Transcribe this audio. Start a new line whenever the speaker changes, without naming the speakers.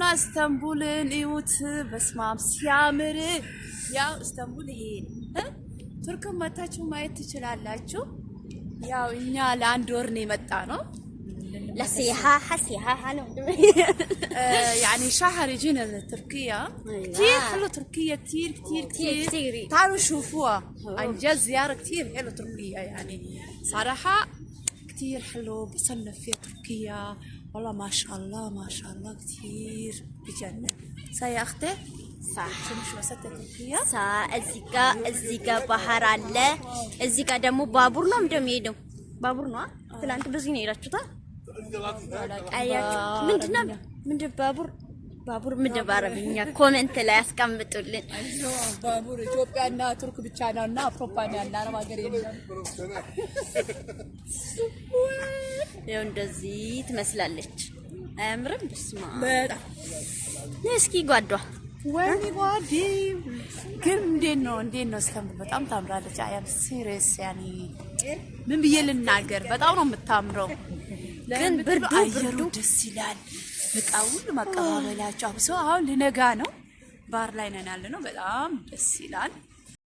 ኑና እስታንቡልን እዩት በስማም ሲያምር ያው እስታንቡል ይሄ ቱርክ መታችሁ ማየት ትችላላችሁ ያው እኛ ለአንድ ወር ነው የመጣ ነው
لسياحة أنا
يعني شهر جينا لتركيا كتير حلو تركيا كتير تعالوا شوفوها عن جد زيارة كتير حلو تركيا يعني صراحة كتير حلو بصنف فيها تركيا والله ما شاء الله كتير بجنن ساي أختي
صح
شو وسط تركيا
صح الزيكا بحر على الزيكا دمو بابورنا مدميدو بابورنا تلانت بزيني راتشوتا أياك من بابور من بعربية كومنت لا يسكم بتقولين
بابور إثيوبيا نا ترك بتشانا نا أوروبا نا ما قرينا
يوم دزيت مسلالك أمرن بسمع
بدا
نسكي قدوة
ويني قادي كم دينو استنبول بتأم تامرالك أيام سيريس يعني من بيجي للناقر بتأمرهم بتأمرهم
ግን
አየሩ ደስ ይላል በቃ ሁሉ ማቀባበላቸው አብሶ አሁን ለነጋ ነው ባር ላይ ነን ያለነው በጣም ደስ ይላል